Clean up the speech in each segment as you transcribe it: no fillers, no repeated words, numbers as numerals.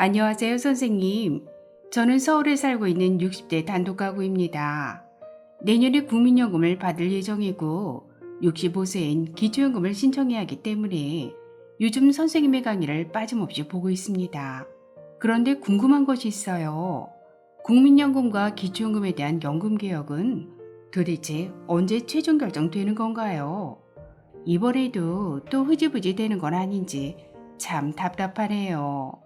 안녕하세요, 선생님. 저는 서울에 살고 있는 60대 단독가구입니다. 내년에 국민연금을 받을 예정이고 65세인 기초연금을 신청해야 하기 때문에 요즘 선생님의 강의를 빠짐없이 보고 있습니다. 그런데 궁금한 것이 있어요. 국민연금과 기초연금에 대한 연금 개혁은 도대체 언제 최종 결정되는 건가요? 이번에도 또 흐지부지 되는 건 아닌지 참 답답하네요.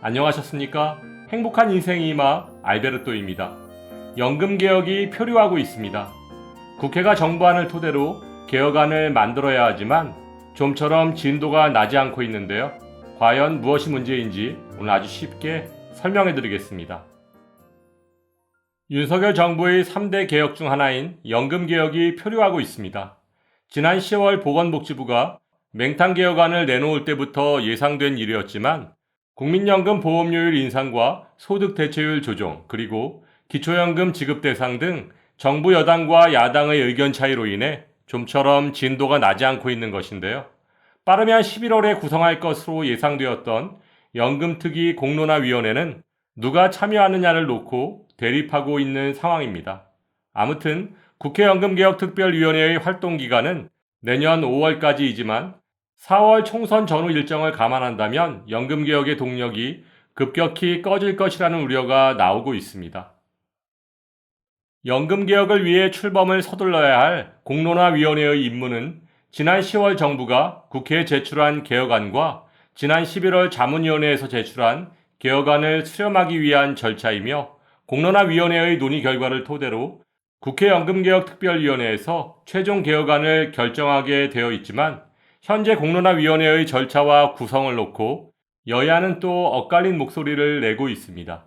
안녕하셨습니까? 행복한 인생이 임하 알베르토입니다. 연금 개혁이 표류하고 있습니다. 국회가 정부안을 토대로 개혁안을 만들어야 하지만 좀처럼 진도가 나지 않고 있는데요. 과연 무엇이 문제인지 오늘 아주 쉽게 설명해 드리겠습니다. 윤석열 정부의 3대 개혁 중 하나인 연금 개혁이 표류하고 있습니다. 지난 10월 보건복지부가 맹탕 개혁안을 내놓을 때부터 예상된 일이었지만 국민연금 보험료율 인상과 소득 대체율 조정, 그리고 기초연금 지급 대상 등 정부 여당과 야당의 의견 차이로 인해 좀처럼 진도가 나지 않고 있는 것인데요. 빠르면 11월에 구성할 것으로 예상되었던 연금특위 공론화위원회는 누가 참여하느냐를 놓고 대립하고 있는 상황입니다. 아무튼 국회 연금개혁특별위원회의 활동기간은 내년 5월까지이지만 4월 총선 전후 일정을 감안한다면 연금개혁의 동력이 급격히 꺼질 것이라는 우려가 나오고 있습니다. 연금개혁을 위해 출범을 서둘러야 할 공론화위원회의 임무는 지난 10월 정부가 국회에 제출한 개혁안과 지난 11월 자문위원회에서 제출한 개혁안을 수렴하기 위한 절차이며 공론화위원회의 논의 결과를 토대로 국회 연금개혁특별위원회에서 최종 개혁안을 결정하게 되어 있지만 현재 공론화위원회의 절차와 구성을 놓고 여야는 또 엇갈린 목소리를 내고 있습니다.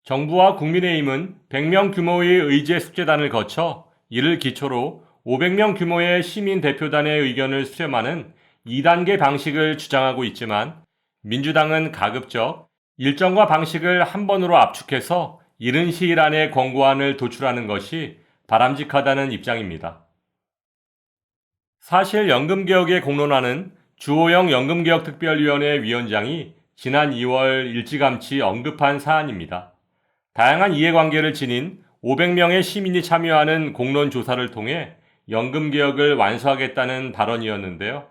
정부와 국민의힘은 100명 규모의 의제 숙제단을 거쳐 이를 기초로 500명 규모의 시민대표단의 의견을 수렴하는 2단계 방식을 주장하고 있지만 민주당은 가급적 일정과 방식을 한 번으로 압축해서 이른 시일 안에 권고안을 도출하는 것이 바람직하다는 입장입니다. 사실 연금개혁의 공론화는 주호영 연금개혁특별위원회 위원장이 지난 2월 일찌감치 언급한 사안입니다. 다양한 이해관계를 지닌 500명의 시민이 참여하는 공론조사를 통해 연금개혁을 완수하겠다는 발언이었는데요.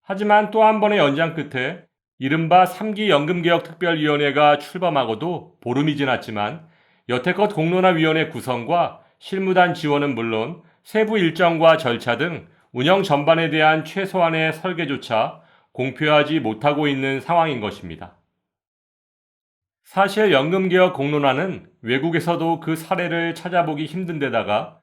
하지만 또 한 번의 연장 끝에 이른바 3기 연금개혁특별위원회가 출범하고도 보름이 지났지만 여태껏 공론화위원회 구성과 실무단 지원은 물론 세부 일정과 절차 등 운영 전반에 대한 최소한의 설계조차 공표하지 못하고 있는 상황인 것입니다. 사실 연금개혁 공론화는 외국에서도 그 사례를 찾아보기 힘든 데다가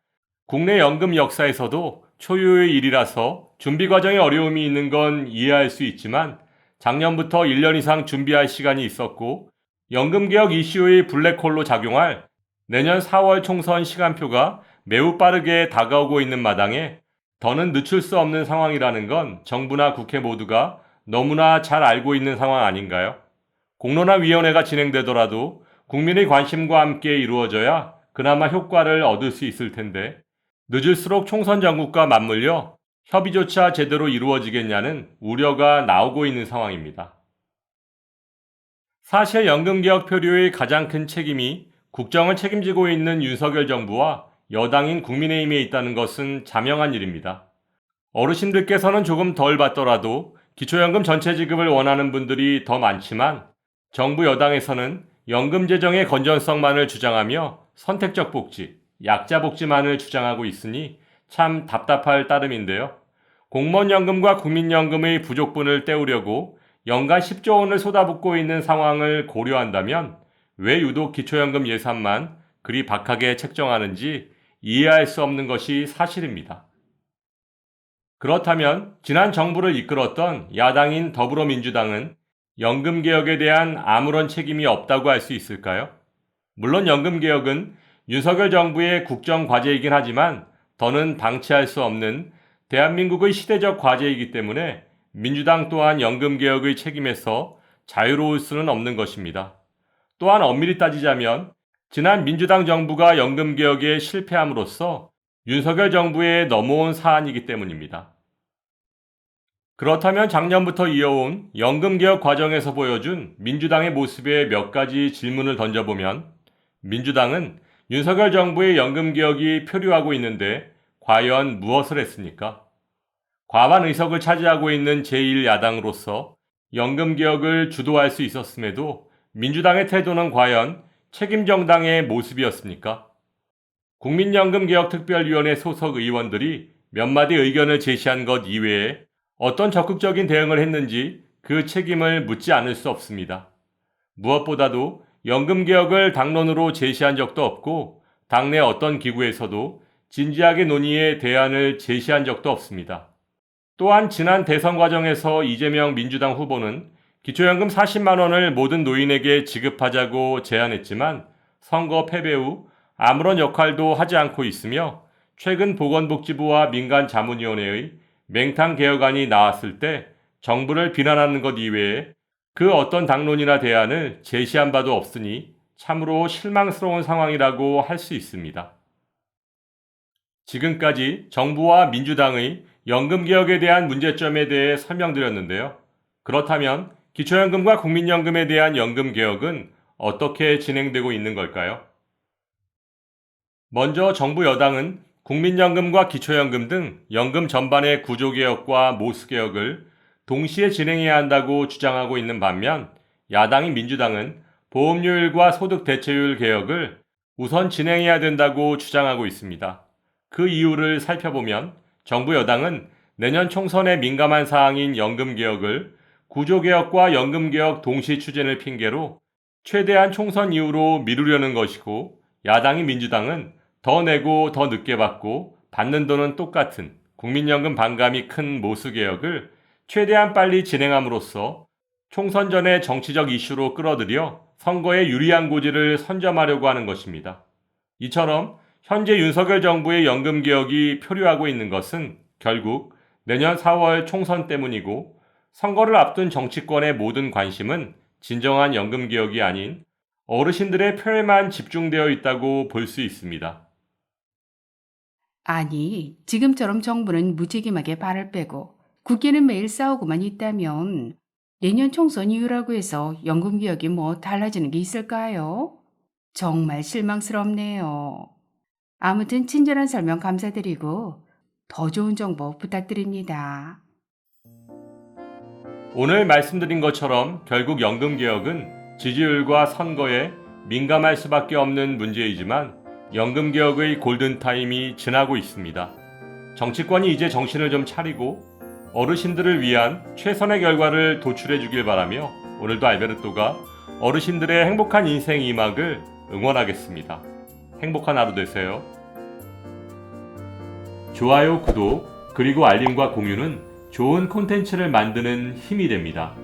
국내 연금 역사에서도 초유의 일이라서 준비 과정에 어려움이 있는 건 이해할 수 있지만 작년부터 1년 이상 준비할 시간이 있었고 연금개혁 이슈의 블랙홀로 작용할 내년 4월 총선 시간표가 매우 빠르게 다가오고 있는 마당에 더는 늦출 수 없는 상황이라는 건 정부나 국회 모두가 너무나 잘 알고 있는 상황 아닌가요? 공론화위원회가 진행되더라도 국민의 관심과 함께 이루어져야 그나마 효과를 얻을 수 있을 텐데 늦을수록 총선 전국과 맞물려 협의조차 제대로 이루어지겠냐는 우려가 나오고 있는 상황입니다. 사실 연금개혁 표류의 가장 큰 책임이 국정을 책임지고 있는 윤석열 정부와 여당인 국민의힘에 있다는 것은 자명한 일입니다. 어르신들께서는 조금 덜 받더라도 기초연금 전체 지급을 원하는 분들이 더 많지만 정부 여당에서는 연금 재정의 건전성만을 주장하며 선택적 복지, 약자 복지만을 주장하고 있으니 참 답답할 따름인데요. 공무원연금과 국민연금의 부족분을 때우려고 연간 10조 원을 쏟아붓고 있는 상황을 고려한다면 왜 유독 기초연금 예산만 그리 박하게 책정하는지 이해할 수 없는 것이 사실입니다. 그렇다면 지난 정부를 이끌었던 야당인 더불어민주당은 연금개혁에 대한 아무런 책임이 없다고 할 수 있을까요? 물론 연금개혁은 윤석열 정부의 국정과제이긴 하지만 더는 방치할 수 없는 대한민국의 시대적 과제이기 때문에 민주당 또한 연금개혁의 책임에서 자유로울 수는 없는 것입니다. 또한 엄밀히 따지자면 지난 민주당 정부가 연금개혁에 실패함으로써 윤석열 정부에 넘어온 사안이기 때문입니다. 그렇다면 작년부터 이어온 연금개혁 과정에서 보여준 민주당의 모습에 몇 가지 질문을 던져보면 민주당은 윤석열 정부의 연금개혁이 표류하고 있는데 과연 무엇을 했습니까? 과반 의석을 차지하고 있는 제1야당으로서 연금개혁을 주도할 수 있었음에도 민주당의 태도는 과연 책임정당의 모습이었습니까? 국민연금개혁특별위원회 소속 의원들이 몇 마디 의견을 제시한 것 이외에 어떤 적극적인 대응을 했는지 그 책임을 묻지 않을 수 없습니다. 무엇보다도 연금개혁을 당론으로 제시한 적도 없고 당내 어떤 기구에서도 진지하게 논의해 대안을 제시한 적도 없습니다. 또한 지난 대선 과정에서 이재명 민주당 후보는 기초연금 40만 원을 모든 노인에게 지급하자고 제안했지만 선거 패배 후 아무런 역할도 하지 않고 있으며 최근 보건복지부와 민간자문위원회의 맹탕 개혁안이 나왔을 때 정부를 비난하는 것 이외에 그 어떤 당론이나 대안을 제시한 바도 없으니 참으로 실망스러운 상황이라고 할 수 있습니다. 지금까지 정부와 민주당의 연금개혁에 대한 문제점에 대해 설명드렸는데요. 그렇다면 기초연금과 국민연금에 대한 연금개혁은 어떻게 진행되고 있는 걸까요? 먼저 정부 여당은 국민연금과 기초연금 등 연금 전반의 구조개혁과 모수개혁을 동시에 진행해야 한다고 주장하고 있는 반면 야당인 민주당은 보험료율과 소득대체율 개혁을 우선 진행해야 된다고 주장하고 있습니다. 그 이유를 살펴보면 정부 여당은 내년 총선에 민감한 사항인 연금개혁을 구조개혁과 연금개혁 동시 추진을 핑계로 최대한 총선 이후로 미루려는 것이고 야당인 민주당은 더 내고 더 늦게 받고 받는 돈은 똑같은 국민연금 반감이 큰 모수개혁을 최대한 빨리 진행함으로써 총선 전에 정치적 이슈로 끌어들여 선거에 유리한 고지를 선점하려고 하는 것입니다. 이처럼 현재 윤석열 정부의 연금개혁이 표류하고 있는 것은 결국 내년 4월 총선 때문이고 선거를 앞둔 정치권의 모든 관심은 진정한 연금개혁이 아닌 어르신들의 표에만 집중되어 있다고 볼 수 있습니다. 아니, 지금처럼 정부는 무책임하게 발을 빼고 국회는 매일 싸우고만 있다면 내년 총선 이후라고 해서 연금개혁이 뭐 달라지는 게 있을까요? 정말 실망스럽네요. 아무튼 친절한 설명 감사드리고 더 좋은 정보 부탁드립니다. 오늘 말씀드린 것처럼 결국 연금개혁은 지지율과 선거에 민감할 수밖에 없는 문제이지만 연금개혁의 골든타임이 지나고 있습니다. 정치권이 이제 정신을 좀 차리고 어르신들을 위한 최선의 결과를 도출해 주길 바라며 오늘도 알베르토가 어르신들의 행복한 인생 2막을 응원하겠습니다. 행복한 하루 되세요. 좋아요, 구독, 그리고 알림과 공유는 좋은 콘텐츠를 만드는 힘이 됩니다.